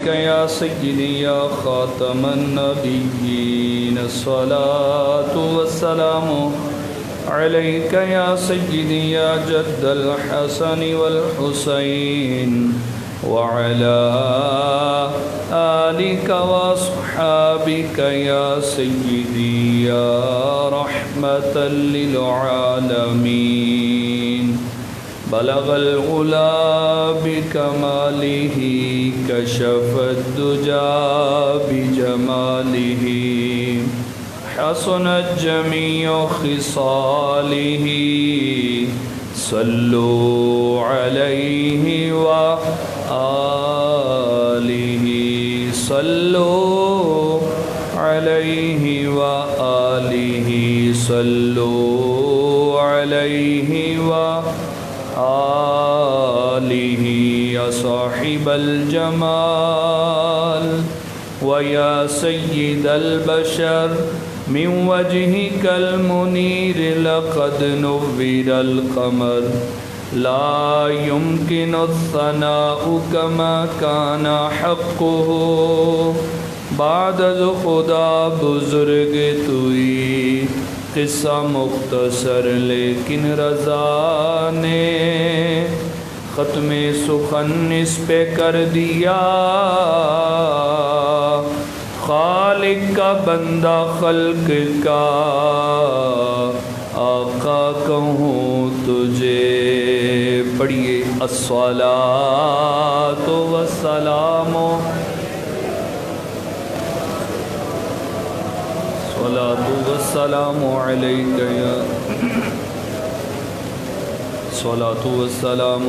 يا سيدي يا خاتم النبيين الصلاة والسلام عليك يا سيدي يا جد الحسن والحسين وعلى آلك وأصحابك يا سيدي يا رحمة للعالمين بلغ العلا بكماله كشف الدجى بجماله حسنت جميع خصاله صلوا عليه وآله صلوا عليه وآله صلوا عليه وآله يا صاحب الجمال ويا سيد البشر من وجهك المنير لقد نور القمر لا يمكن الثناء كما كان حقه بعد خدا بزرگ توئی قصہ مختصر لیکن رضا نے ختم سخن اس پہ کر دیا خالق کا بندہ خلق کا آقا کہوں تجھے پڑھیے الصلاۃ والسلام الصلاۃ والسلام علیک یا الصلاۃ والسلام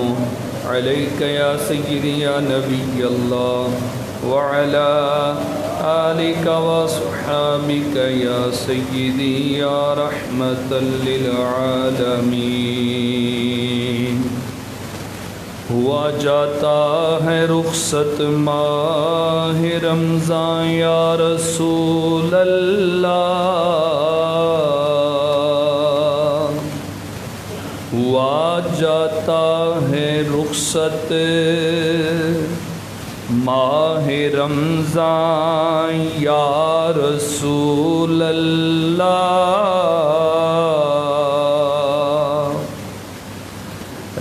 علیک یا سیدی یا نبی اللہ وعلی آلک وصحابک یا سیدی یا رحمت للعالمین ہوا جاتا ہے رخصت ماہ رمضان یا رسول اللہ ہوا جاتا ہے رخصت ماہ رمضان یا رسول اللہ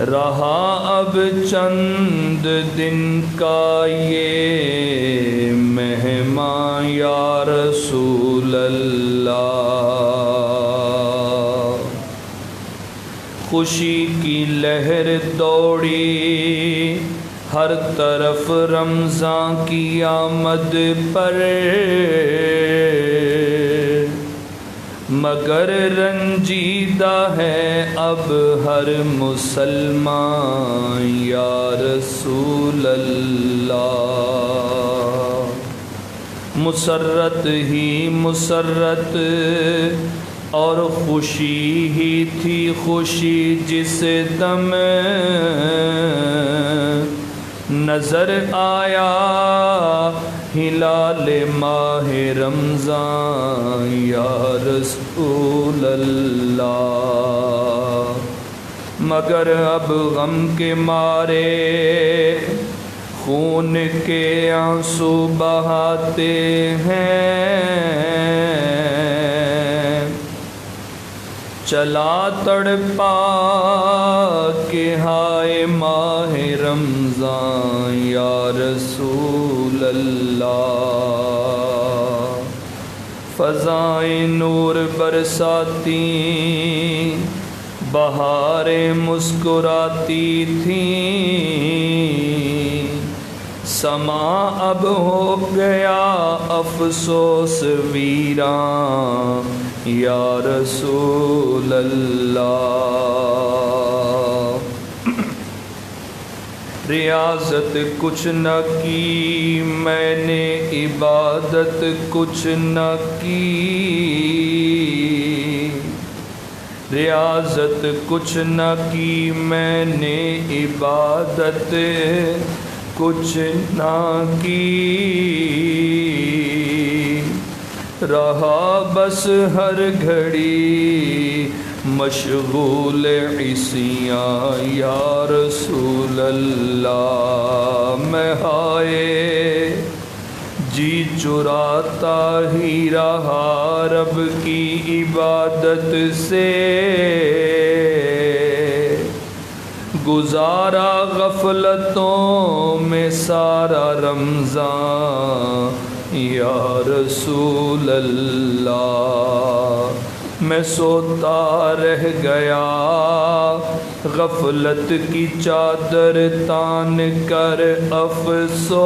رہا اب چند دن کا یہ مہمان یا رسول اللہ خوشی کی لہر دوڑی ہر طرف رمضان کی آمد پر مگر رنجیدہ ہے اب ہر مسلمان یا رسول اللہ مسرت ہی مسرت اور خوشی ہی تھی خوشی جس دم نظر آیا ہلال ماہ رمضان یا رسول اللہ مگر اب غم کے مارے خون کے آنسو بہاتے ہیں چلا تڑپا کہ ہائے ماہ رمضان یا رسول اللہ فضائیں نور برساتی بہاریں مسکراتی تھیں سما اب ہو گیا افسوس ویراں یا رسول اللہ ریاضت کچھ نہ کی میں نے عبادت کچھ نہ کی ریاضت کچھ نہ کی میں نے عبادت کچھ نہ کی رہا بس ہر گھڑی مشغول عصیاں یا رسول اللہ میں ہائے جی چراتا ہی رہا رب کی عبادت سے، گزارا غفلتوں میں سارا رمضان یا رسول اللہ۔ میں سوتا رہ گیا غفلت کی چادر تان کر افسوس،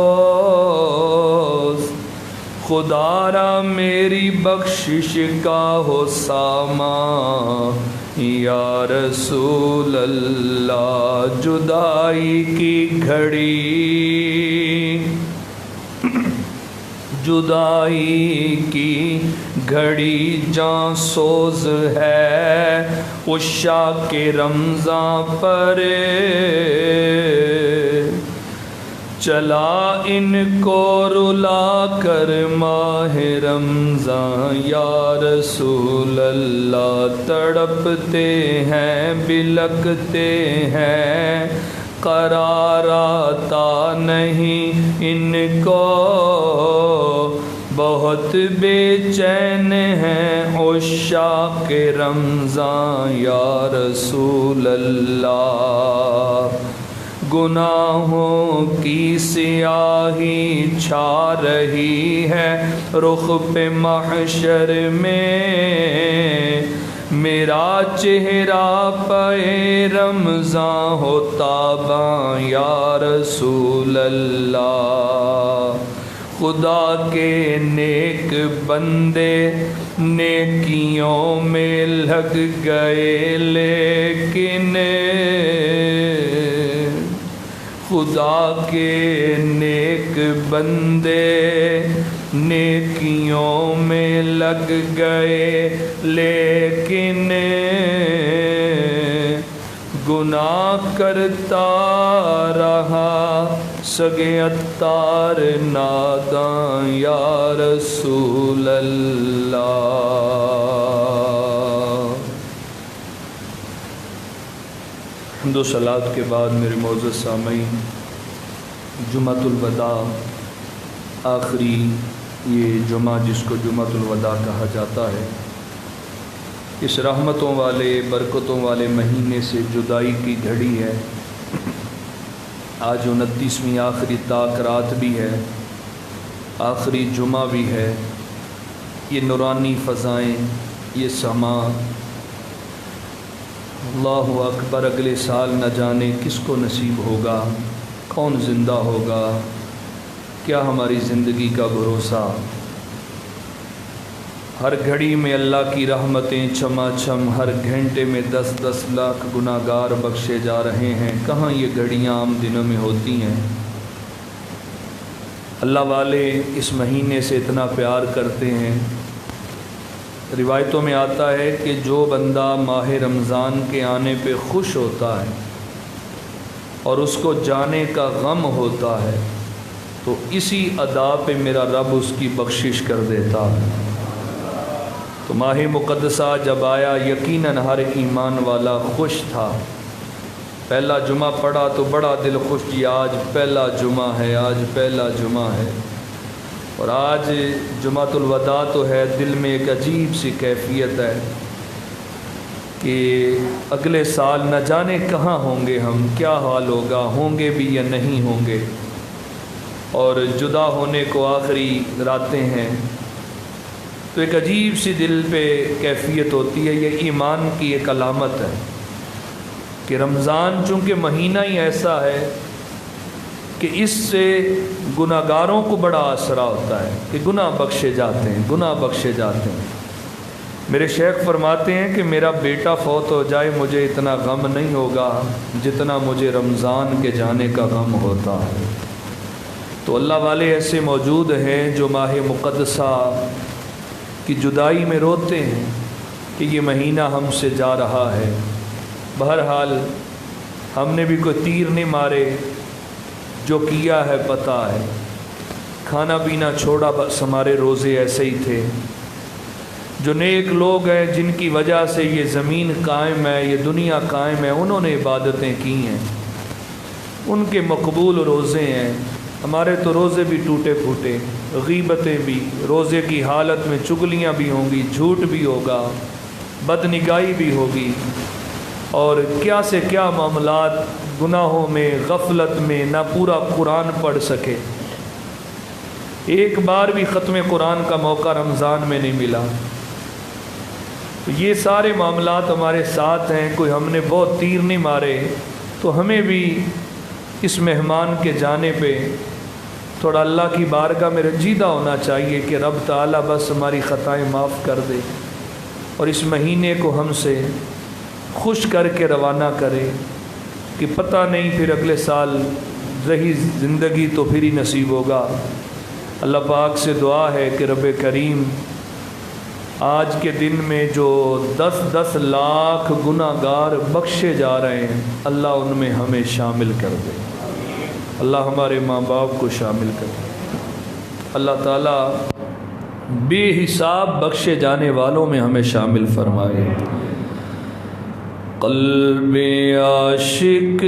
خدا را میری بخشش کا ہو سامان یا رسول اللہ۔ جدائی کی گھڑی، جدائی کی گھڑی جاں سوز ہے عشاق رمضان پر، چلا ان کو رلا کر ماہ رمضان یا رسول اللہ۔ تڑپتے ہیں بلکتے ہیں قرار آتا نہیں ان کو، بہت بے چین ہیں عشاق رمضان یا رسول اللہ۔ گناہوں کی سیاہی چھا رہی ہے رخ پہ محشر میں، میرا چہرہ پہ رمضان ہو تاباں یا رسول اللہ۔ خدا کے نیک بندے نیکیوں میں لگ گئے، لیکن خدا کے نیک بندے نیکیوں میں لگ گئے، لیکن گناہ کرتا رہا سگے اتار ناداں یا رسول اللہ۔ حمد و صلوات کے بعد میرے معزز سامعین، جمعۃ الوداع، آخری یہ جمعہ جس کو جمعۃ الوداع کہا جاتا ہے، اس رحمتوں والے برکتوں والے مہینے سے جدائی کی گھڑی ہے۔ آج 29ویں آخری طاق رات بھی ہے، آخری جمعہ بھی ہے۔ یہ نورانی فضائیں، یہ سما، اللہ اکبر، اگلے سال نہ جانے کس کو نصیب ہوگا، کون زندہ ہوگا، کیا ہماری زندگی کا بھروسہ۔ ہر گھڑی میں اللہ کی رحمتیں چھما چھم، ہر گھنٹے میں 10-10 لاکھ گناہ گار بخشے جا رہے ہیں۔ کہاں یہ گھڑیاں عام دنوں میں ہوتی ہیں۔ اللہ والے اس مہینے سے اتنا پیار کرتے ہیں۔ روایتوں میں آتا ہے کہ جو بندہ ماہ رمضان کے آنے پہ خوش ہوتا ہے اور اس کو جانے کا غم ہوتا ہے تو اسی ادا پہ میرا رب اس کی بخشش کر دیتا ہے۔ تو ماہ مقدسہ جب آیا، یقیناً ہر ایمان والا خوش تھا۔ پہلا جمعہ پڑھا تو بڑا دل خوش، یہ آج پہلا جمعہ ہے، آج پہلا جمعہ ہے۔ اور آج جمعۃ الوداع تو ہے، دل میں ایک عجیب سی کیفیت ہے کہ اگلے سال نہ جانے کہاں ہوں گے ہم، کیا حال ہوگا، ہوں گے بھی یا نہیں ہوں گے۔ اور جدا ہونے کو آخری راتیں ہیں تو ایک عجیب سی دل پہ کیفیت ہوتی ہے۔ یہ ایمان کی ایک علامت ہے کہ رمضان چونکہ مہینہ ہی ایسا ہے کہ اس سے گناہ گاروں کو بڑا آسرا ہوتا ہے کہ گناہ بخشے جاتے ہیں، گناہ بخشے جاتے ہیں۔ میرے شیخ فرماتے ہیں کہ میرا بیٹا فوت ہو جائے مجھے اتنا غم نہیں ہوگا جتنا مجھے رمضان کے جانے کا غم ہوتا ہے۔ تو اللہ والے ایسے موجود ہیں جو ماہ مقدسہ کی جدائی میں روتے ہیں کہ یہ مہینہ ہم سے جا رہا ہے۔ بہرحال ہم نے بھی کوئی تیر نہیں مارے، جو کیا ہے پتہ ہے، کھانا پینا چھوڑا، بس ہمارے روزے ایسے ہی تھے۔ جو نیک لوگ ہیں جن کی وجہ سے یہ زمین قائم ہے، یہ دنیا قائم ہے، انہوں نے عبادتیں کی ہیں، ان کے مقبول روزے ہیں۔ ہمارے تو روزے بھی ٹوٹے پھوٹے، غیبتیں بھی، روزے کی حالت میں چغلیاں بھی ہوں گی، جھوٹ بھی ہوگا، بدنگاہی بھی ہوگی، اور کیا سے کیا معاملات، گناہوں میں، غفلت میں، نہ پورا قرآن پڑھ سکے، ایک بار بھی ختم قرآن کا موقع رمضان میں نہیں ملا۔ یہ سارے معاملات ہمارے ساتھ ہیں، کوئی ہم نے بہت تیر نہیں مارے، تو ہمیں بھی اس مہمان کے جانے پہ تھوڑا اللہ کی بارگاہ میں رنجیدہ ہونا چاہیے کہ رب تعالیٰ بس ہماری خطائیں معاف کر دے اور اس مہینے کو ہم سے خوش کر کے روانہ کرے، کہ پتہ نہیں پھر اگلے سال رہی زندگی تو پھر ہی نصیب ہوگا۔ اللہ پاک سے دعا ہے کہ رب کریم آج کے دن میں جو 10 لاکھ گناہ گار بخشے جا رہے ہیں، اللہ ان میں ہمیں شامل کر دے، اللہ ہمارے ماں باپ کو شامل کر دے، اللہ تعالیٰ بے حساب بخشے جانے والوں میں ہمیں شامل فرمائے۔ قلب عاشق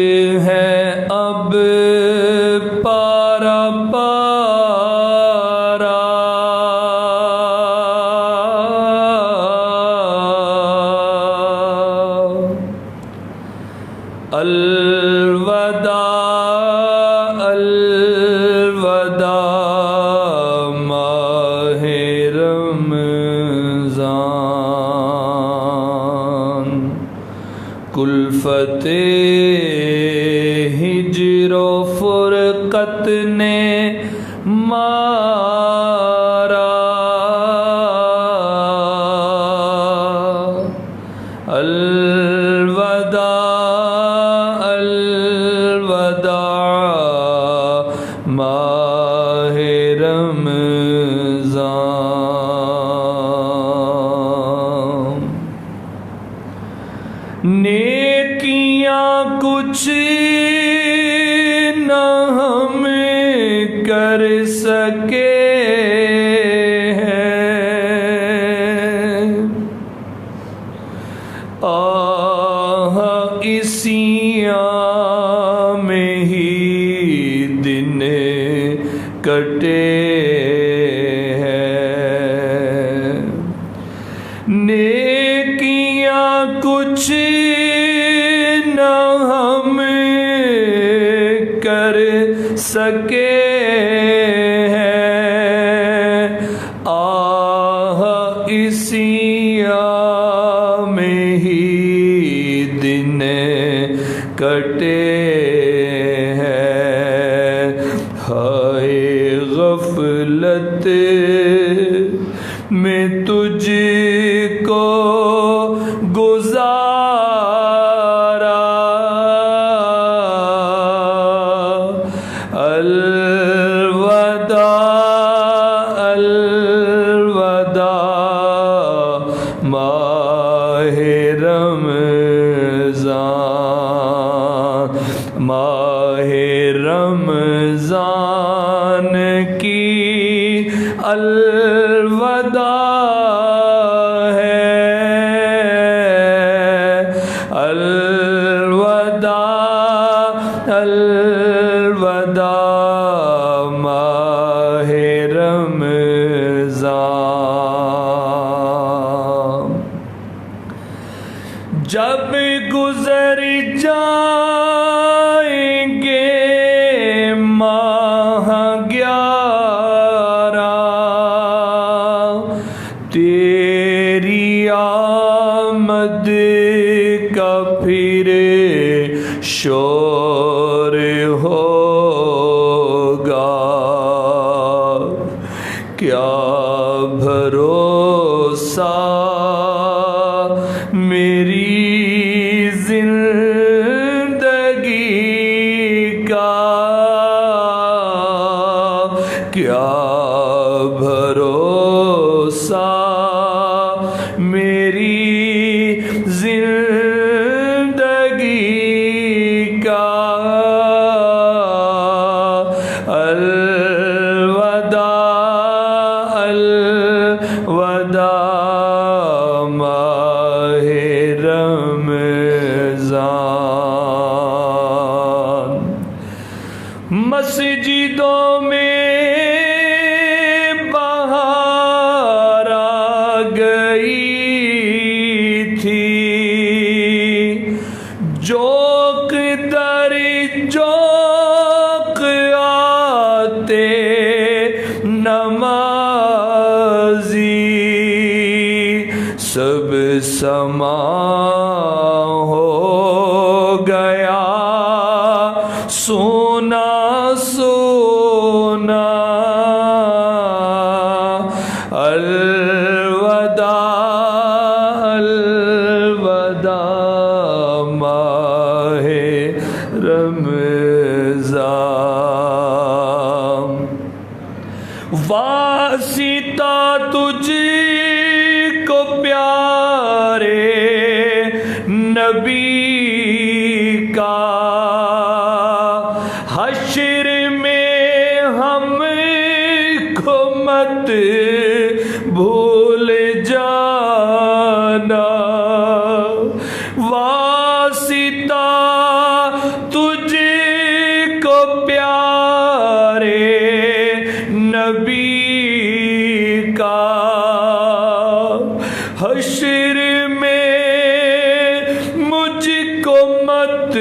ہے اب پارا پارا، الوداع الوداع ماہ رمضان، کلفت ہجر و فرقت نے مارا، الوداع الوداع ماہ رمضان، نیکیاں کچھ نہ ہم کر سکے ہیں، آہ اسی میں ہی دن کٹے ہیں، نیکیاں کچھ نہ ہم کر سکے ہیں، آہ اسی میں ہی دن کٹے ہیں، ہائے غفلت میں تجھ کو گزارا، الوداع الوداع ماہ رمضان، ماہ رمضان کی الوداع ہے، الوداع الوداع ماہ رمضان، جب گزر جائیں گے ماہ 11 تیری آمد کا پھر شور ہوگا، کیا بھروسہ میری زندگی کا، کیا بھروسہ میری زندگی کا، الوداع الوداع ماہ رمضان، مسجدوں میں نمازی سب سما ہو گیا سونا سونا الوداع الوداع ماہ رمضان واسطہ تجھ کو پیارے نبی کا حشر میں ہم کو مت بھول جانا واسطہ تجھ کو پیارے نبی کا حشر میں مجھ کو مت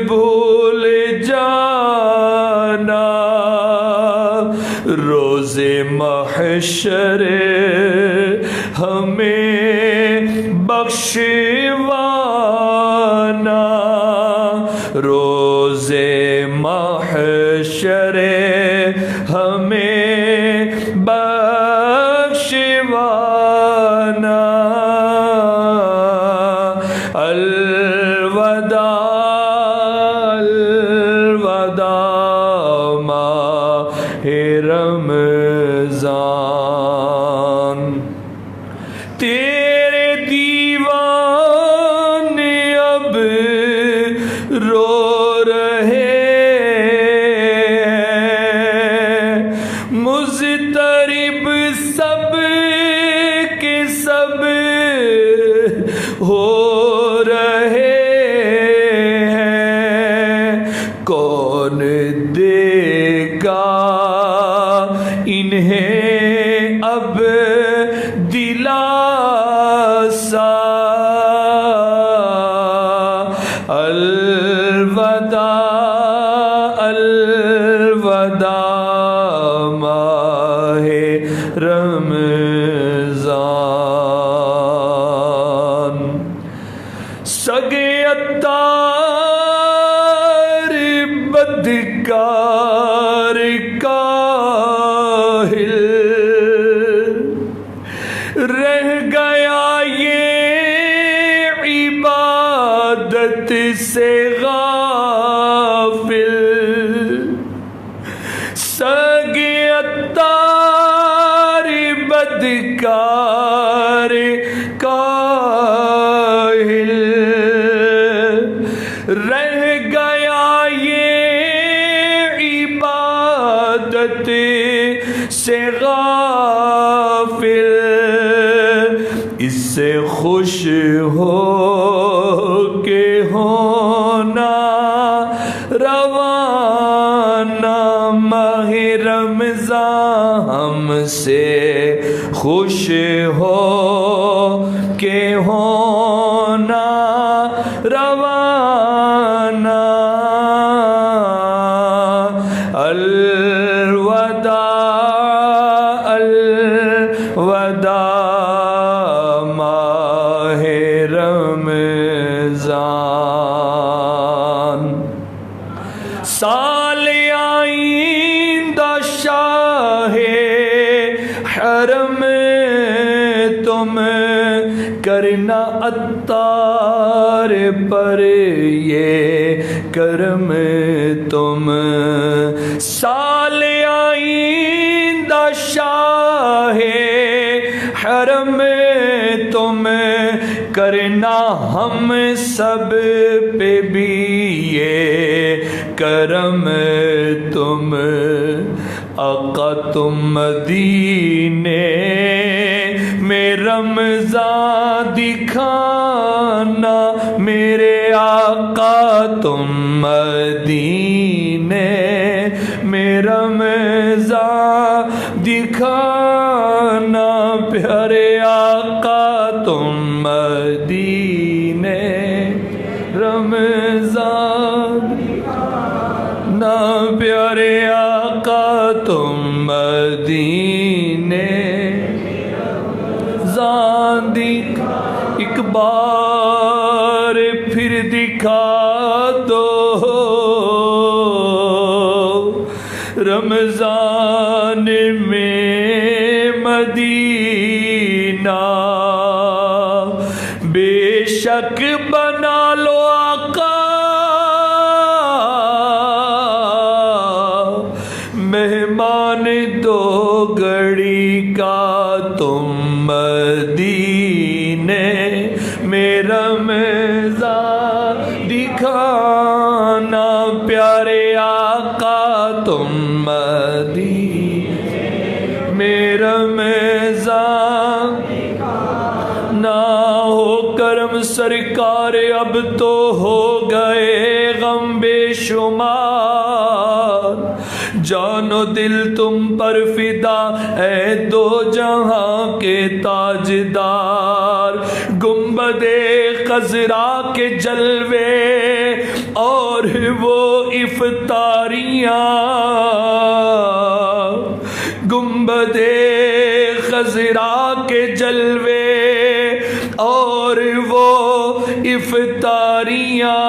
بھول جانا روز محشر ہمیں بخشوانا روز محشر ہمیں بخشوانا الوداع الوداع ماہ رمضان تیرے دیوانے اب رو رہے ہیں مضطرب سب کے سب ہو رہے ہیں کون دے گا انہیں اب دلاسا الوداع الوداع ماہ رمضان سگے اتار بدکار کاہل رہ گیا یہ عبادت سے غافل سگے اتار بدکار کاہل رہ گیا یہ عبادت سے غافل اس سے خوش ہو کے ہونا روانہ ماہ رمضان ہم سے خوش ہو کے ہونا روانہ الوداع الوداع ماہ رمضان سال آئندہ شاہ حرم تم کرنا عطار پر یہ کرم تم سال آئندہ شاہ حرم تم کرنا ہم سب پہ بھی یہ کرم تم آقا تم مدینے میں رمضان دکھانا میرے آقا تم مدینے میں رمضان دکھانا پیارے آقا تم مدینے رمضان نہ پیارے آقا تم تم مدینے دکھا ایک بار پھر دکھا دو رمضان میں مدینہ بے شک بنا لو آقا مہمان دو گھڑی کا تم مدینے میں رمضان دکھانا پیارے آقا تم مدینے میں رمضان نہ ہو کرم سرکار اب تو ہو گئے غم بے شمار جان و دل تم پر فدا اے دو جہاں کے تاجدار گنبد خضرا کے جلوے اور وہ افطاریاں گنبد خضرا کے جلوے اور وہ افطاریاں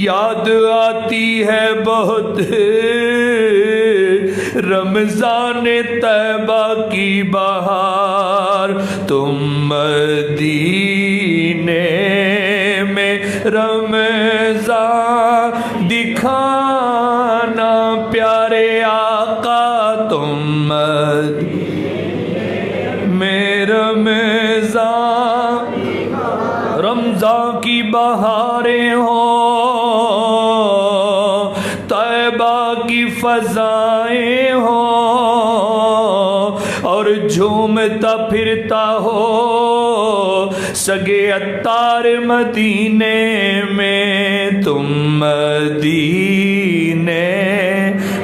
یاد آتی ہے بہت رمضان طیبہ کی بہار تم مدینے میں رمضان دکھانا پیارے آقا تم مدینے میں رمضان کی بہاریں ہوں طیبہ کی فضائیں ہوں اور جھومتا پھرتا ہو سگے عطار مدینے میں تم مدینے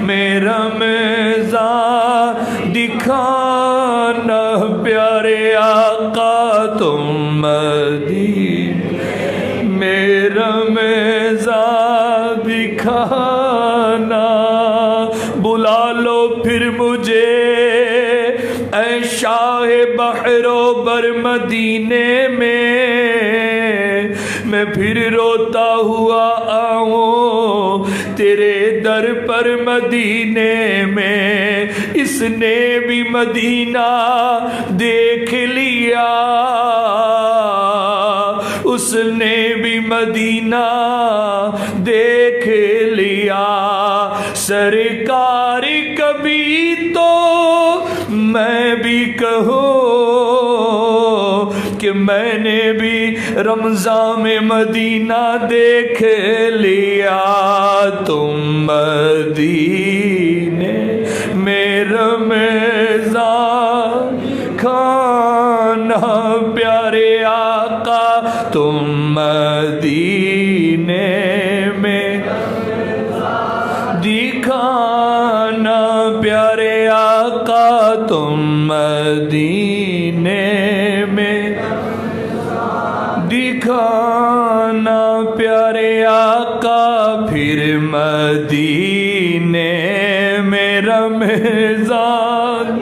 میں رمضان دکھانا پیارے آقا تم مدینے میں رمضان دکھانا بلا لو پھر مجھے اے شاہ بحر و بر مدینے میں پھر روتا ہوا آؤں تیرے در پر مدینے میں اس نے بھی مدینہ دیکھ لیا اس نے بھی مدینہ دیکھ لیا سرکار کبھی تو میں بھی کہوں کہ میں نے بھی رمضان میں مدینہ دیکھ لیا تم مدینے میں رمضان کھانا پیارے آقا تم مدینے میں دکھانا پیارے آقا تم مدینے میں دکھانا پیارے آقا پھر مدینے میں رمضان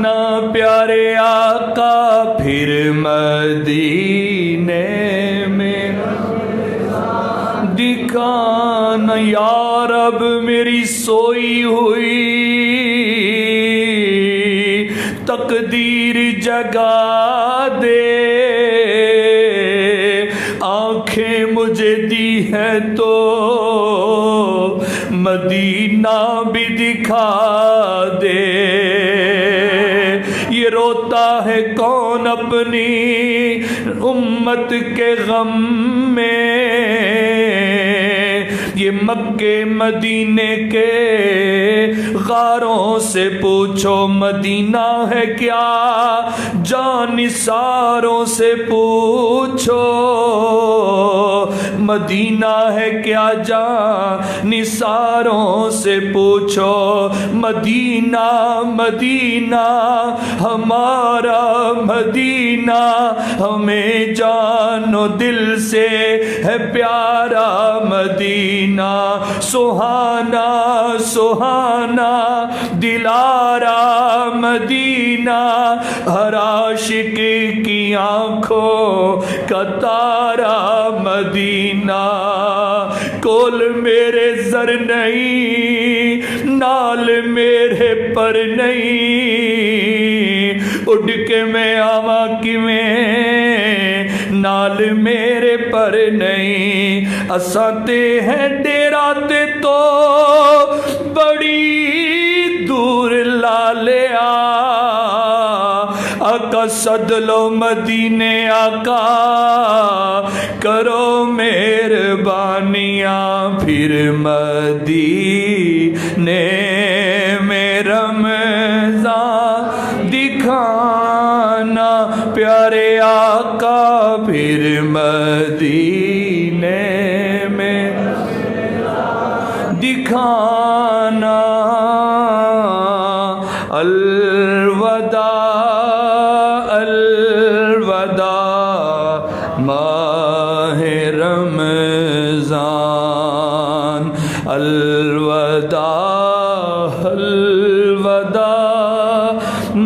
نہ پیارے آقا پھر مدینے میں دکھانا یا رب میری سوئی ہوئی تقدیر جگا دے آنکھیں مجھے دی ہے تو مدینہ بھی دکھا دے یہ روتا ہے کون اپنی امت کے غم میں یہ مکے مدینے کے غاروں سے پوچھو مدینہ ہے کیا جانثاروں سے پوچھو مدینہ ہے کیا جانثاروں سے پوچھو، مدینہ مدینہ ہمارا مدینہ، ہمیں جان و دل سے ہے پیارا مدینہ، سہانا سہانا دلارا مدینہ، ہر عاشق کی آنکھوں کا تارا مدینہ، کول میرے زر نہیں، نال میرے پر نہیں، اڑ کے میں آواں کیویں، نال میرے پر نہیں، اساں تے ہیں ڈیرا تے تو بڑی دور لا لیا، آقا سد لو مدینے آقا کرو مہربانیاں، پھر مدینے میں رمضان دکھانا پیارے آقا، پھر مدینے میں دکھانا، الوداع الوداع ماہ رمضان، الوداع الوداع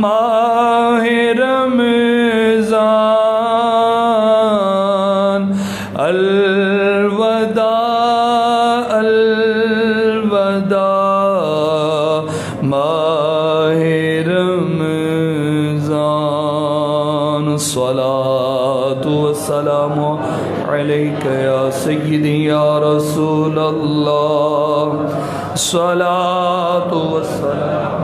ماہ رمضان، الوداع الوداع ماہ رمضان، الصلاۃ والسلام علیک یا سیدی یا رسول اللہ، الصلاۃ والسلام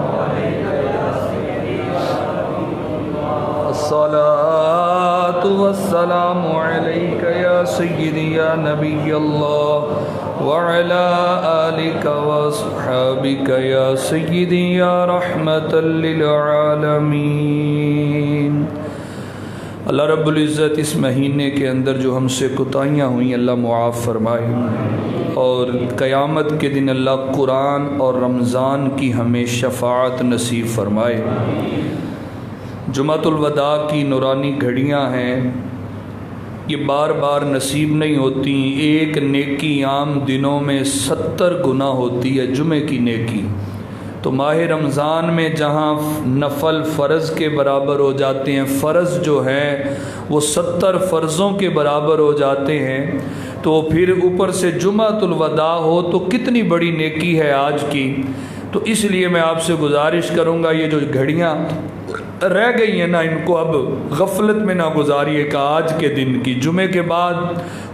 الصلاۃ والسلام علیک یا سیدی یا نبی اللہ، وعلی آلک واصحابک یا سیدی یا رحمت للعالمین۔ اللہ رب العزت اس مہینے کے اندر جو ہم سے کوتاہیاں ہوئیں اللہ معاف فرمائے، اور قیامت کے دن اللہ قرآن اور رمضان کی ہمیں شفاعت نصیب فرمائے۔ جمعۃ الوداع کی نورانی گھڑیاں ہیں، یہ بار بار نصیب نہیں ہوتی، ایک نیکی عام دنوں میں 70 گنا ہوتی ہے جمعے کی نیکی، تو ماہ رمضان میں جہاں نفل فرض کے برابر ہو جاتے ہیں، فرض جو ہیں وہ 70 فرضوں کے برابر ہو جاتے ہیں، تو پھر اوپر سے جمعۃ الوداع ہو تو کتنی بڑی نیکی ہے آج کی۔ تو اس لیے میں آپ سے گزارش کروں گا، یہ جو گھڑیاں رہ گئی ہیں نا، ان کو اب غفلت میں نہ گزاریے کہ آج کے دن کی، جمعے کے بعد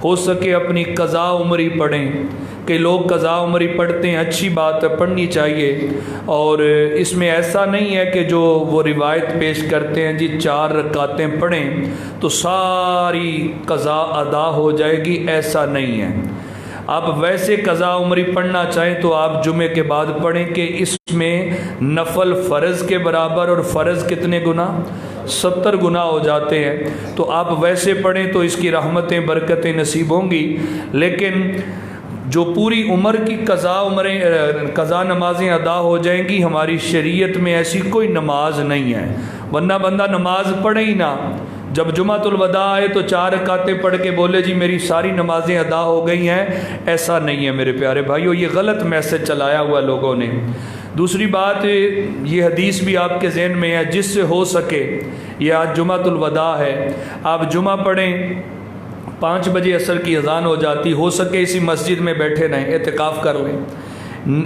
ہو سکے اپنی قضاء عمری پڑھیں، کہ لوگ قضاء عمری پڑھتے ہیں، اچھی بات ہے، پڑھنی چاہیے، اور اس میں ایسا نہیں ہے کہ جو وہ روایت پیش کرتے ہیں جی 4 رکعتیں پڑھیں تو ساری قضاء ادا ہو جائے گی، ایسا نہیں ہے۔ آپ ویسے قضاء عمری پڑھنا چاہیں تو آپ جمعے کے بعد پڑھیں کہ اس میں نفل فرض کے برابر، اور فرض کتنے گنا؟ 70 گنا ہو جاتے ہیں، تو آپ ویسے پڑھیں تو اس کی رحمتیں برکتیں نصیب ہوں گی۔ لیکن جو پوری عمر کی قضاء نمازیں ادا ہو جائیں گی، ہماری شریعت میں ایسی کوئی نماز نہیں ہے، ورنہ بندہ نماز پڑھے ہی نہ، جب جمعۃ الوداع آئے تو 4 رکعتیں پڑھ کے بولے جی میری ساری نمازیں ادا ہو گئی ہیں، ایسا نہیں ہے میرے پیارے بھائیو، یہ غلط میسج چلایا ہوا لوگوں نے۔ دوسری بات یہ حدیث بھی آپ کے ذہن میں ہے، جس سے ہو سکے، یہ آج جمعۃ الوداع ہے، آپ جمعہ پڑھیں، 5 بجے عصر کی اذان ہو جاتی، ہو سکے اسی مسجد میں بیٹھے رہیں، اعتکاف کر لیں۔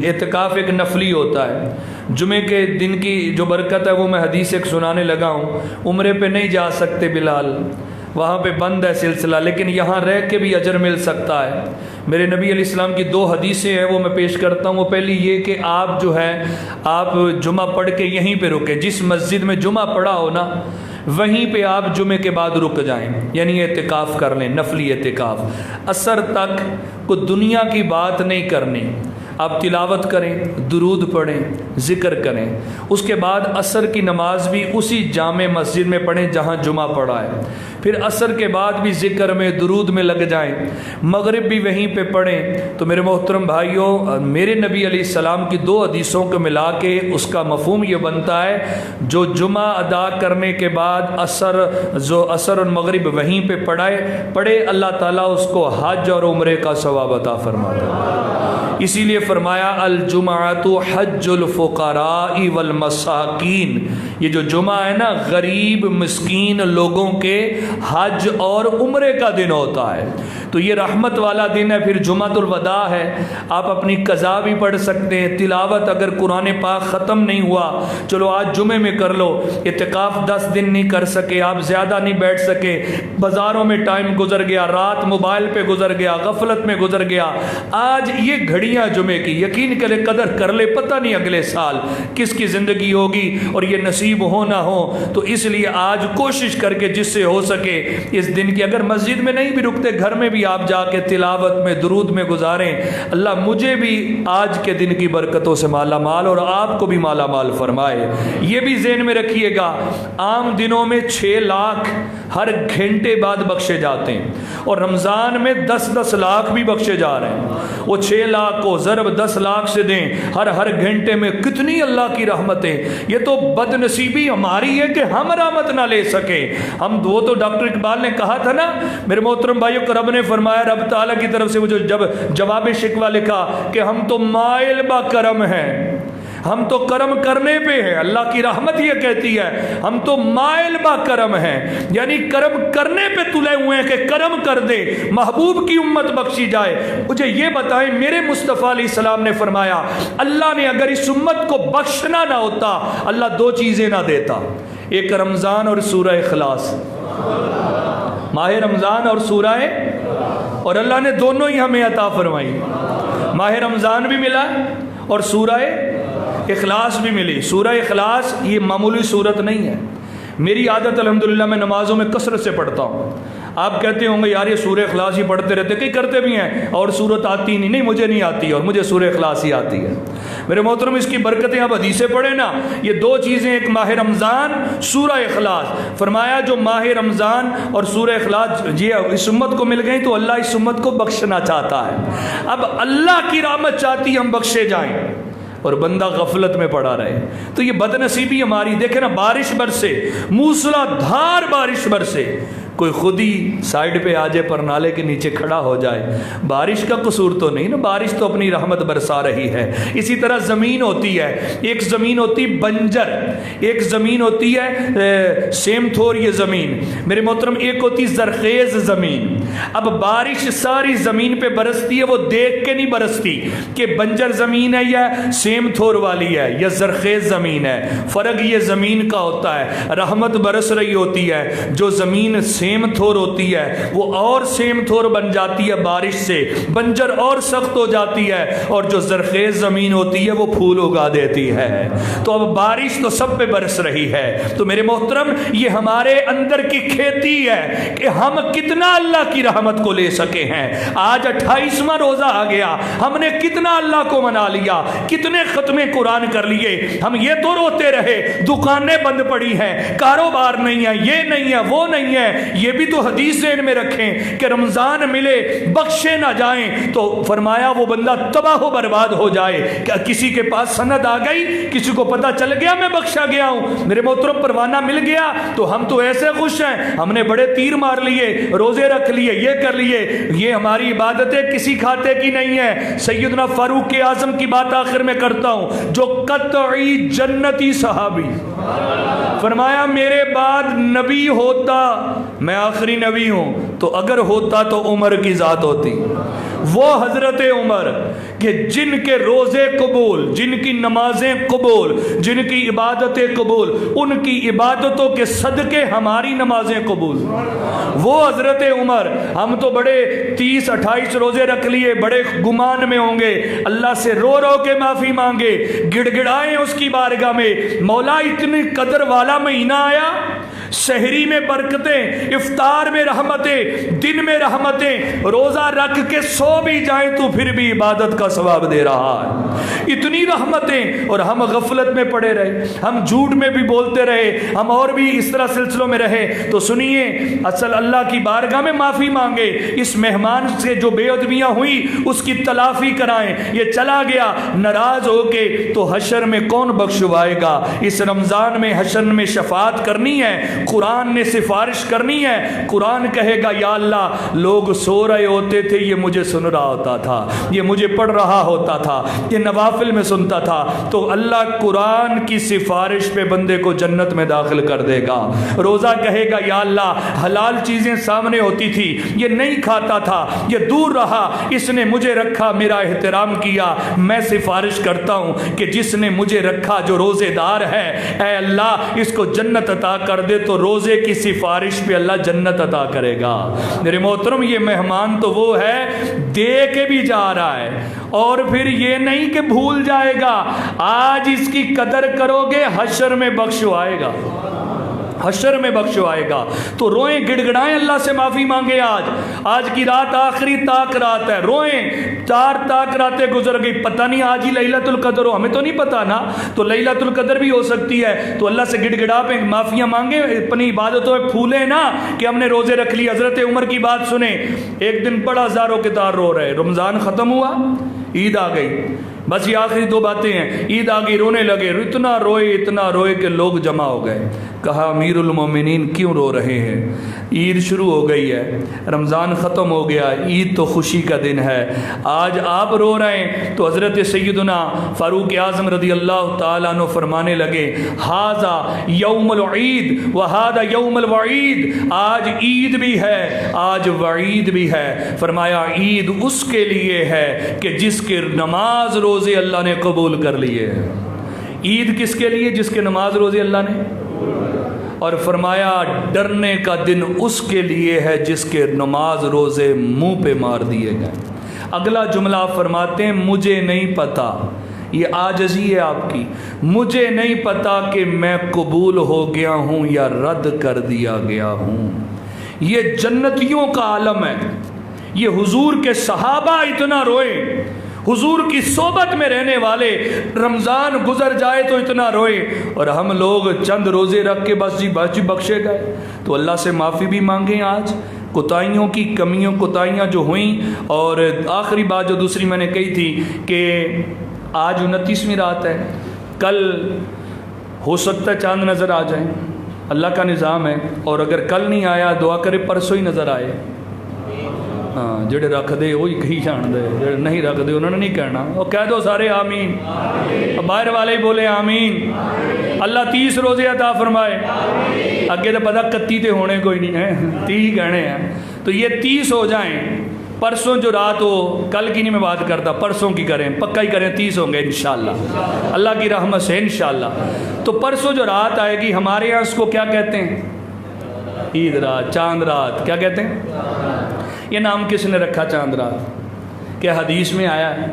اعتکاف ایک نفلی ہوتا ہے، جمعے کے دن کی جو برکت ہے وہ میں حدیث ایک سنانے لگا ہوں۔ عمرے پہ نہیں جا سکتے بلال، وہاں پہ بند ہے سلسلہ، لیکن یہاں رہ کے بھی اجر مل سکتا ہے۔ میرے نبی علیہ السلام کی 2 حدیثیں ہیں، وہ میں پیش کرتا ہوں۔ وہ پہلی یہ کہ آپ جو ہے آپ جمعہ پڑھ کے یہیں پہ رکیں، جس مسجد میں جمعہ پڑھا ہو نا وہیں پہ آپ جمعے کے بعد رک جائیں، یعنی اعتکاف کر لیں، نفلی اعتکاف۔ عصر تک کوئی دنیا کی بات نہیں کرنی، آپ تلاوت کریں، درود پڑھیں، ذکر کریں. اس کے بعد عصر کی نماز بھی اسی جامع مسجد میں پڑھیں جہاں جمعہ پڑھا ہے. پھر عصر کے بعد بھی ذکر میں، درود میں لگ جائیں. مغرب بھی وہیں پہ پڑھیں. تو میرے محترم بھائیوں، میرے نبی علیہ السلام کی 2 حدیثوں کو ملا کے اس کا مفہوم یہ بنتا ہے، جو جمعہ ادا کرنے کے بعد عصر اور مغرب وہیں پہ پڑھے، اللہ تعالیٰ اس کو حج اور عمرے کا ثواب عطا فرماتا ہے. اسی لیے فرمایا الجمعۃ حج الفقراء والمساکین. یہ جو جمعہ ہے نا، غریب مسکین لوگوں کے حج اور عمرے کا دن ہوتا ہے. تو یہ رحمت والا دن ہے. پھر جمعۃ الوداع ہے، آپ اپنی قضا بھی پڑھ سکتے ہیں. تلاوت اگر قرآن پاک ختم نہیں ہوا، چلو آج جمعے میں کر لو. اعتکاف 10 دن نہیں کر سکے، آپ زیادہ نہیں بیٹھ سکے، بازاروں میں ٹائم گزر گیا، رات موبائل پہ گزر گیا، غفلت میں گزر گیا، آج یہ گھڑیاں جمعے کی یقین کرے قدر کر لے. پتہ نہیں اگلے سال کس کی زندگی ہوگی اور یہ نصیب ہو نہ ہو. تو اس لیے آج کوشش کر کے جس سے ہو سکے اس دن کی، اگر مسجد میں نہیں بھی رکتے، گھر میں بھی آپ جا کے تلاوت میں، درود میں گزاریں. اللہ مجھے بھی آج کے دن کی برکتوں سے مالا مال اور آپ کو بھی مالا مال فرمائے. یہ بھی ذہن میں رکھیے گا، عام دنوں میں 6 لاکھ ہر گھنٹے بعد بخشے جاتے ہیں، اور رمضان میں 10 لاکھ بھی بخشے جا رہے ہیں. وہ 6 لاکھ کو ضرب 10 لاکھ سے دیں، ہر گھنٹے میں کتنی اللہ کی رحمتیں. یہ تو بد نصیبی ہماری ہے کہ ہم رحمت نہ لے سکے. وہ تو ڈاکٹر اقبال نے کہا تھا نا میرے محترم بھائیوں کو، رب نے فرمایا، رب تعالیٰ کی طرف سے وہ جو جب جواب شکوہ لکھا کہ ہم تو مائل با کرم ہیں، ہم تو کرم کرنے پہ ہیں. اللہ کی رحمت یہ کہتی ہے ہم تو مائل با کرم ہیں، یعنی کرم کرنے پہ تلے ہوئے ہیں کہ کرم کر دے، محبوب کی امت بخشی جائے. مجھے یہ بتائیں، میرے مصطفیٰ علیہ السلام نے فرمایا اللہ نے اگر اس امت کو بخشنا نہ ہوتا، اللہ 2 چیزیں نہ دیتا، ایک رمضان اور سورہ اخلاص. ماہ رمضان اور سورہ، اور اللہ نے دونوں ہی ہمیں عطا فرمائی. ماہ رمضان بھی ملا اور سورہ اخلاص بھی ملی. سورہ اخلاص یہ معمولی صورت نہیں ہے. میری عادت الحمدللہ میں نمازوں میں کثرت سے پڑھتا ہوں. آپ کہتے ہوں گے یار یہ سورہ اخلاص ہی پڑھتے رہتے، کئی کرتے بھی ہیں اور صورت آتی نہیں. مجھے نہیں آتی اور مجھے سورہ اخلاص ہی آتی ہے. میرے محترم اس کی برکتیں آپ حدیثیں پڑھیں نا، یہ 2 چیزیں، ایک ماہ رمضان، سورہ اخلاص. فرمایا جو ماہ رمضان اور سورہ اخلاص یہ اس امت کو مل گئی تو اللہ اس امت کو بخشنا چاہتا ہے. اب اللہ کی رحمت چاہتی ہم بخشے جائیں اور بندہ غفلت میں پڑا رہے. تو یہ بد نصیبی ہماری. دیکھیں نا، بارش برسے، موسلا دھار بارش برسے، کوئی خود ہی سائیڈ پہ آ جائے، پر نالے کے نیچے کھڑا ہو جائے، بارش کا قصور تو نہیں نا، بارش تو اپنی رحمت برسا رہی ہے. اسی طرح زمین ہوتی ہے، ایک زمین ہوتی بنجر، ایک زمین ہوتی ہے سیم تھور یہ زمین میرے محترم، ایک ہوتی زرخیز زمین. اب بارش ساری زمین پہ برستی ہے، وہ دیکھ کے نہیں برستی کہ بنجر زمین ہے یا سیم تھور والی ہے یا زرخیز زمین ہے. فرق یہ زمین کا ہوتا ہے. رحمت برس رہی ہوتی ہے، جو زمین سیم تھور ہوتی ہے وہ اور سیم تھور بن جاتی ہے بارش سے، بنجر اور سخت ہو جاتی ہے، اور جو زرخیز زمین ہوتی ہے وہ پھول اگا دیتی ہے. تو اب بارش تو سب پہ برس رہی ہے. تو میرے محترم یہ ہمارے اندر کی کھیتی ہے کہ ہم کتنا اللہ کی رحمت کو لے سکے ہیں. آج 28واں روزہ آ گیا، ہم نے کتنا اللہ کو منا لیا، کتنے ختمے قرآن کر لیے. ہم یہ تو روتے رہے دکانیں بند پڑی ہیں، کاروبار نہیں ہے، یہ نہیں ہے، وہ نہیں ہے. یہ بھی تو حدیث ذہن میں رکھیں کہ رمضان ملے بخشے نہ جائیں تو فرمایا وہ بندہ تباہ و برباد ہو جائے. کہ کسی کے پاس سند آ گئی، کسی کو پتا چل گیا میں بخشا گیا ہوں، میرے محترم پروانہ مل گیا تو ہم تو ایسے خوش ہیں، ہم نے بڑے تیر مار لیے، روزے رکھ لیے، یہ کر لیے. یہ ہماری عبادتیں کسی کھاتے کی نہیں ہے. سیدنا فاروق اعظم کی بات آخر میں کرتا ہوں، جو قطعی جنتی صحابی، فرمایا میرے بعد نبی ہوتا، میں آخری نبی ہوں، تو اگر ہوتا تو عمر کی ذات ہوتی. وہ حضرت عمر کہ جن کے روزے قبول، جن کی نمازیں قبول، جن کی عبادتیں قبول، ان کی عبادتوں کے صدقے ہماری نمازیں قبول. وہ حضرت عمر. ہم تو بڑے 30-28 روزے رکھ لیے، بڑے گمان میں ہوں گے، اللہ سے رو رو کے معافی مانگے، گڑ گڑائیں اس کی بارگاہ میں، مولا اتنی قدر والا مہینہ آیا سحری میں برکتیں، افطار میں رحمتیں، دن میں رحمتیں، روزہ رکھ کے سو بھی جائیں تو پھر بھی عبادت کا ثواب دے رہا ہے، اتنی رحمتیں، اور ہم غفلت میں پڑے رہے، ہم جھوٹ میں بھی بولتے رہے، ہم اور بھی اس طرح سلسلوں میں رہے۔ تو سنیے، اصل اللہ کی بارگاہ میں معافی مانگے، اس مہمان سے جو بے ادبیاں ہوئی اس کی تلافی کرائیں، یہ چلا گیا ناراض ہو کے تو حشر میں کون بخشوائے گا؟ اس رمضان میں حشر میں شفاعت کرنی ہے، قرآن نے سفارش کرنی ہے، قرآن کہے گا یا اللہ لوگ سو رہے ہوتے تھے، یہ مجھے سن رہا ہوتا تھا، یہ مجھے پڑھ رہا ہوتا تھا، یہ نوافل میں سنتا تھا، تو اللہ قرآن کی سفارش پہ بندے کو جنت میں داخل کر دے گا۔ روزہ کہے گا یا اللہ حلال چیزیں سامنے ہوتی تھی، یہ نہیں کھاتا تھا، یہ دور رہا، اس نے مجھے رکھا، میرا احترام کیا، میں سفارش کرتا ہوں کہ جس نے مجھے رکھا جو روزے دار ہے، اے اللہ اس کو جنت عطا کر دے، تو روزے کی سفارش پہ اللہ جنت عطا کرے گا۔ میرے محترم، یہ مہمان تو وہ ہے دے کے بھی جا رہا ہے، اور پھر یہ نہیں کہ بھول جائے گا، آج اس کی قدر کرو گے حشر میں بخشو آئے گا، حشر میں بخشو آئے گا۔ تو روئیں، گڑ گڑائیں، اللہ سے معافی مانگے۔ آج کی رات آخری تاک رات ہے، روئیں، 4 تاک راتیں گزر گئی، پتہ نہیں آج ہی لیلۃ القدر ہو، ہمیں تو نہیں پتہ نا، تو لیلۃ القدر بھی ہو سکتی ہے، تو اللہ سے گڑ گڑا پہ معافیاں مانگیں، اپنی عبادتوں میں پھولیں نا کہ ہم نے روزے رکھ لی۔ حضرت عمر کی بات سنیں، ایک دن بڑا زاروں کے تار رو رہے، رمضان ختم ہوا، عید آ گئی، بس یہ آخری 2 باتیں ہیں، عید آ گئی، رونے لگے، اتنا روئے کہ لوگ جمع ہو گئے۔ کہا امیر المومنین کیوں رو رہے ہیں؟ عید شروع ہو گئی ہے، رمضان ختم ہو گیا، عید تو خوشی کا دن ہے، آج آپ رو رہے ہیں۔ تو حضرت سیدنا فاروق اعظم رضی اللہ تعالیٰ عنہ فرمانے لگے، ھذا یوم العید وھذا یوم الوعید، آج عید بھی ہے، آج وعید بھی ہے۔ فرمایا عید اس کے لیے ہے کہ جس کے نماز روزے اللہ نے قبول کر لیے۔ عید کس کے لیے؟ جس کے نماز روزے اللہ نے، اور فرمایا ڈرنے کا دن اس کے لیے ہے جس کے نماز روزے منہ پہ مار دیے گئے۔ اگلا جملہ فرماتے ہیں مجھے نہیں پتا، یہ عاجزی ہے آپ کی، مجھے نہیں پتا کہ میں قبول ہو گیا ہوں یا رد کر دیا گیا ہوں۔ یہ جنتیوں کا عالم ہے، یہ حضور کے صحابہ اتنا روئے، حضور کی صحبت میں رہنے والے رمضان گزر جائے تو اتنا روئے، اور ہم لوگ چند روزے رکھ کے بس جی بخشے گئے۔ تو اللہ سے معافی بھی مانگیں آج کوتاہیوں کی، کمیوں کوتاہیاں جو ہوئیں۔ اور آخری بات جو دوسری میں نے کہی تھی کہ آج 29ویں رات ہے، کل ہو سکتا ہے چاند نظر آ جائیں، اللہ کا نظام ہے، اور اگر کل نہیں آیا دعا کرے پرسوں ہی نظر آئے۔ ہاں، جڑے رکھ دے وہی کہی جان دے، جڑے نہیں رکھ دے انہوں نے نہیں کہنا، وہ کہہ دو سارے آمین، باہر والے ہی بولے آمین۔ اللہ 30 روزے عطا فرمائے، اگے تو پتہ 31 تے ہونے کوئی نہیں ہے، 30 کہنے ہیں، تو یہ 30 ہو جائیں۔ پرسوں جو رات ہو، کل کی نہیں میں بات کرتا، پرسوں کی کریں، پکا ہی کریں، 30 ہوں گے انشاءاللہ اللہ کی رحمت سے انشاءاللہ۔ تو پرسوں جو رات آئے گی، ہمارے یہاں اس کو کیا کہتے ہیں؟ عید رات، چاند رات، کیا کہتے ہیں؟ یہ نام کس نے رکھا چاند رات؟ کیا حدیث میں آیا ہے؟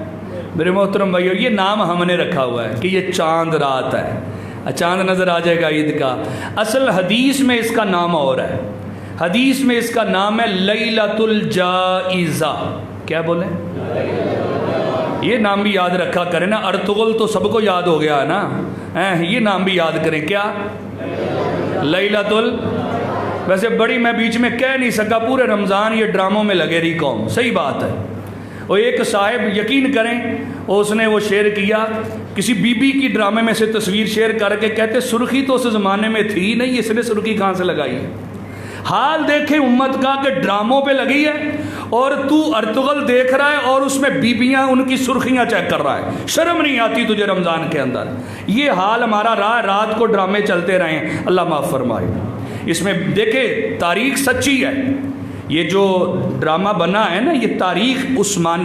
میرے محترم بھائیو، یہ نام ہم نے رکھا ہوا ہے کہ یہ چاند رات ہے، چاند نظر آ جائے گا عید کا۔ اصل حدیث میں اس کا نام اور ہے، حدیث میں اس کا نام ہے لیلۃ الجائزہ۔ کیا بولیں؟ یہ نام بھی یاد رکھا کریں نا، ارطغرل تو سب کو یاد ہو گیا ہے نا، یہ نام بھی یاد کریں، کیا؟ لیلۃ ویسے بڑی میں بیچ میں کہہ نہیں سکا، پورے رمضان یہ ڈراموں میں لگے رہی قوم، صحیح بات ہے۔ اور ایک صاحب یقین کریں، اس نے وہ شیئر کیا، کسی بی بی کی ڈرامے میں سے تصویر شیئر کر کے کہتے سرخی تو اس زمانے میں تھی نہیں، اس نے سرخی کہاں سے لگائی ہے؟ حال دیکھیں امت کا کہ ڈراموں پہ لگی ہے، اور تو ارطغرل دیکھ رہا ہے اور اس میں بیبیاں ان کی سرخیاں چیک کر رہا ہے، شرم نہیں آتی تجھے رمضان کے اندر؟ یہ حال ہمارا رہا، رات کو ڈرامے چلتے رہے، اللہ معاف فرمائے۔ اس میں دیکھیں تاریخ سچی ہے، یہ جو ڈرامہ بنا ہے نا یہ تاریخ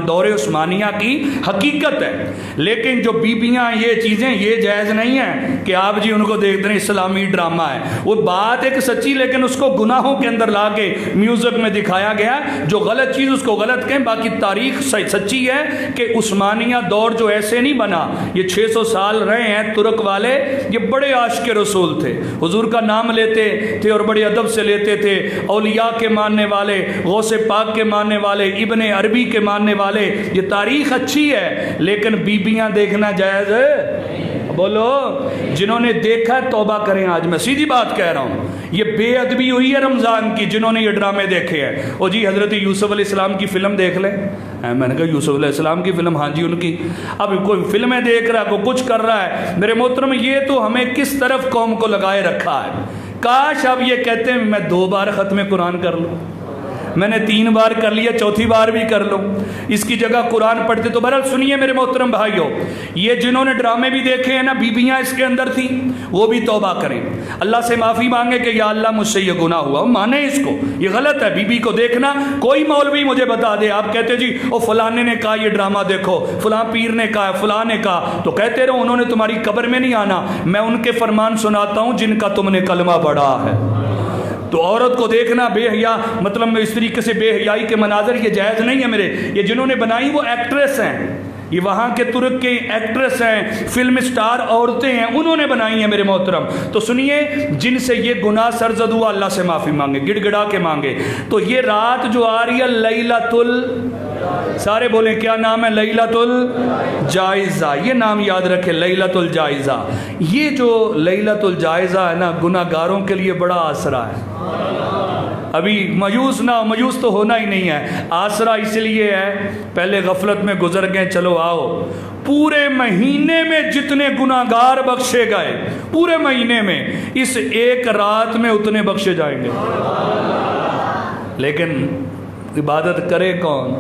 دور عثمانیہ کی حقیقت ہے، لیکن جو بیبیاں یہ چیزیں یہ جائز نہیں ہیں کہ آپ جی ان کو دیکھتے ہیں اسلامی ڈرامہ ہے، وہ بات ایک سچی لیکن اس کو گناہوں کے اندر لا کے میوزک میں دکھایا گیا، جو غلط چیز اس کو غلط کہیں، باقی تاریخ سچی ہے کہ عثمانیہ دور جو ایسے نہیں بنا، یہ 600 سال رہے ہیں ترک والے، یہ بڑے عاشق رسول تھے، حضور کا نام لیتے تھے اور بڑے ادب سے لیتے تھے، اولیاء کے ماننے والے، غوث پاک کے ماننے والے، ابن عربی کے ماننے والے، یہ تاریخ اچھی ہے لیکن بیبیاں دیکھنا جائز ہے؟ بولو، جنہوں نے دیکھا ہے توبہ کریں، آج میں سیدھی بات کہہ رہا ہوں، یہ بے ادبی ہوئی ہے رمضان کی جنہوں نے یہ ڈرامے دیکھے ہیں۔ او جی حضرت یوسف علیہ السلام کی فلم دیکھ لیں، میں نے کہا یوسف علیہ السلام کی فلم، ہاں جی ان کی، اب کوئی فلمیں دیکھ رہا ہے، کوئی کچھ کر رہا ہے، میرے محترم یہ تو ہمیں کس طرف قوم کو لگائے رکھا ہے۔ کاش اب یہ کہتے ہیں میں 2 بار ختم قرآن کر لوں، میں نے 3 بار کر لیا، چوتھی بار بھی کر لوں، اس کی جگہ قرآن پڑھتے۔ تو بہرحال سنیے میرے محترم بھائیوں، یہ جنہوں نے ڈرامے بھی دیکھے ہیں نا، بیبیاں اس کے اندر تھیں، وہ بھی توبہ کریں، اللہ سے معافی مانگے کہ یا اللہ مجھ سے یہ گناہ ہوا، مانیں اس کو، یہ غلط ہے بیوی کو دیکھنا۔ کوئی مولوی مجھے بتا دے، آپ کہتے جی او فلانے نے کہا یہ ڈرامہ دیکھو، فلاں پیر نے کہا، فلاں نے کہا، تو کہتے رہو انہوں نے تمہاری قبر میں نہیں آنا، میں ان کے فرمان سناتا ہوں جن کا تم نے کلمہ پڑھا ہے۔ تو عورت کو دیکھنا بے حیا، مطلب اس طریقے سے بے حیائی کے مناظر یہ جائز نہیں ہے میرے۔ یہ جنہوں نے بنائی وہ ایکٹریس ہیں، یہ وہاں کے ترک کے ایکٹریس ہیں، فلم سٹار عورتیں ہیں، انہوں نے بنائی ہیں میرے محترم۔ تو سنیے، جن سے یہ گناہ سرزد ہوا اللہ سے معافی مانگے، گڑ گڑا کے مانگے۔ تو یہ رات جو آ رہی ہے لیلۃ سارے بولیں کیا نام ہے؟ لیلۃ الجائزہ، یہ نام یاد رکھے، لیلۃ الجائزہ۔ یہ جو لیلۃ الجائزہ ہے نا، گناہ گاروں کے لیے بڑا آسرا ہے۔ ابھی مایوس نہ ہو، مایوس تو ہونا ہی نہیں ہے، آسرا اس لیے ہے پہلے غفلت میں گزر گئے، چلو آؤ، پورے مہینے میں جتنے گناہ گار بخشے گئے، پورے مہینے میں اس ایک رات میں اتنے بخشے جائیں گے۔ لیکن عبادت کرے کون؟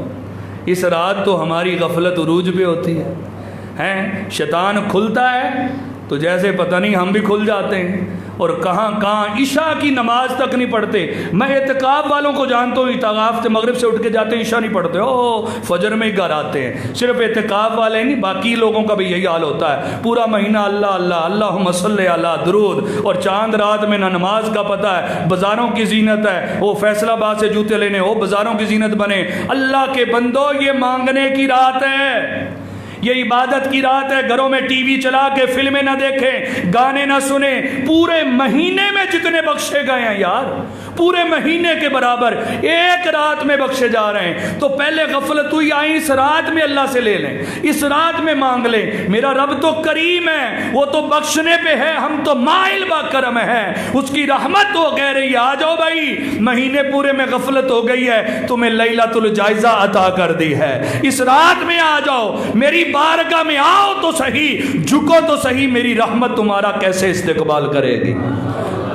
اس رات تو ہماری غفلت عروج پہ ہوتی ہے، شیطان کھلتا ہے تو جیسے پتہ نہیں ہم بھی کھل جاتے ہیں، اور کہاں عشاء کی نماز تک نہیں پڑھتے۔ میں اعتکاف والوں کو جانتا ہوں، اعتکاف سے مغرب سے اٹھ کے جاتے ہیں، عشاء نہیں پڑھتے، فجر میں ہی گھر آتے ہیں۔ صرف اعتکاف والے نہیں، باقی لوگوں کا بھی یہی حال ہوتا ہے، پورا مہینہ اللہ اللہ اللہم صلی علی درود، اور چاند رات میں نہ نماز کا پتہ ہے، بازاروں کی زینت ہے، وہ فیصل آباد سے جوتے لینے، وہ بازاروں کی زینت بنے۔ اللہ کے بندو، یہ مانگنے کی رات ہے، یہ عبادت کی رات ہے۔ گھروں میں ٹی وی چلا کے فلمیں نہ دیکھیں، گانے نہ سنیں۔ پورے مہینے میں جتنے بخشے گئے ہیں یار، پورے مہینے کے برابر ایک رات میں بخشے جا رہے ہیں۔ تو پہلے غفلت ہوئی، آئیں اس رات میں اللہ سے لے لیں، اس رات میں مانگ لیں۔ میرا رب تو کریم ہے، وہ تو بخشنے پہ ہے، ہم تو مائل با کرم ہے، اس کی رحمت ہو کہہ رہی ہے آ جاؤ بھائی، مہینے پورے میں غفلت ہو گئی ہے، تمہیں لیلۃ الجائزہ عطا کر دی ہے، اس رات میں آ جاؤ، میری بارگاہ میں آؤ تو صحیح، جھکو تو صحیح، میری رحمت تمہارا کیسے استقبال کرے گی۔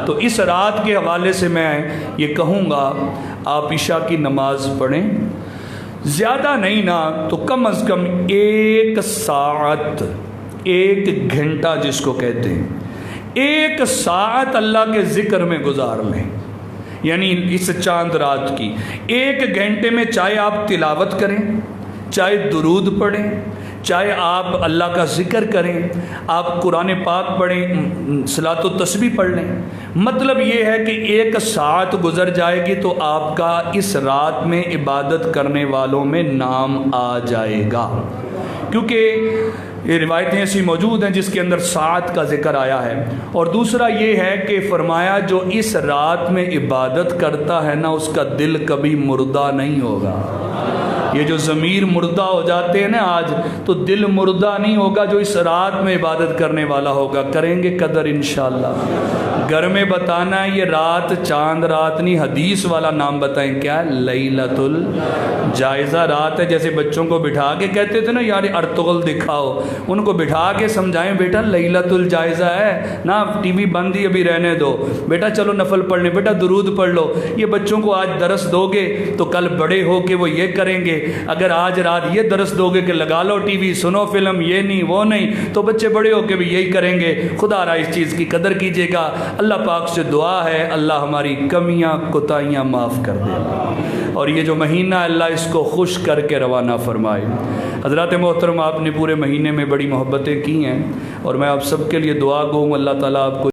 تو اس رات کے حوالے سے میں یہ کہوں گا، آپ عشاء کی نماز پڑھیں، زیادہ نہیں نا تو کم از کم 1 ساعت، 1 گھنٹہ جس کو کہتے ہیں، 1 ساعت اللہ کے ذکر میں گزار لیں، یعنی اس چاند رات کی 1 گھنٹے میں چاہے آپ تلاوت کریں، چاہے درود پڑھیں، چاہے آپ اللہ کا ذکر کریں، آپ قرآن پاک پڑھیں، صلاۃ و تسبیح پڑھ لیں۔ مطلب یہ ہے کہ 1 ساعت گزر جائے گی تو آپ کا اس رات میں عبادت کرنے والوں میں نام آ جائے گا، کیونکہ یہ روایتیں ایسی موجود ہیں جس کے اندر ساعت کا ذکر آیا ہے۔ اور دوسرا یہ ہے کہ فرمایا جو اس رات میں عبادت کرتا ہے نا، اس کا دل کبھی مردہ نہیں ہوگا۔ یہ جو ضمیر مردہ ہو جاتے ہیں نا آج، تو دل مردہ نہیں ہوگا جو اس رات میں عبادت کرنے والا ہوگا۔ کریں گے قدر انشاءاللہ۔ گھر میں بتانا ہے یہ رات چاند رات نہیں، حدیث والا نام بتائیں، کیا ہے؟ لیلۃ الجائزہ رات ہے۔ جیسے بچوں کو بٹھا کے کہتے تھے نا یار ارطغرل دکھاؤ، ان کو بٹھا کے سمجھائیں بیٹا لیلۃ الجائزہ ہے نا، ٹی وی بند ہی ابھی رہنے دو بیٹا، چلو نفل پڑھ لیں، بیٹا درود پڑھ لو۔ یہ بچوں کو آج درس دو گے تو کل بڑے ہو کے وہ یہ کریں گے، اگر آج رات یہ درس دو گے کہ لگا لو ٹی وی، سنو فلم، یہ نہیں وہ نہیں، تو بچے بڑے ہو کے بھی یہی کریں گے۔ خدا را اس چیز کی قدر کیجیے گا۔ اللہ پاک سے دعا ہے اللہ ہماری کمیاں کوتاہیاں معاف کر دے، اور یہ جو مہینہ اللہ اس کو خوش کر کے روانہ فرمائے۔ حضرات محترم، آپ نے پورے مہینے میں بڑی محبتیں کی ہیں، اور میں آپ سب کے لیے دعا گو ہوں اللہ تعالیٰ آپ کو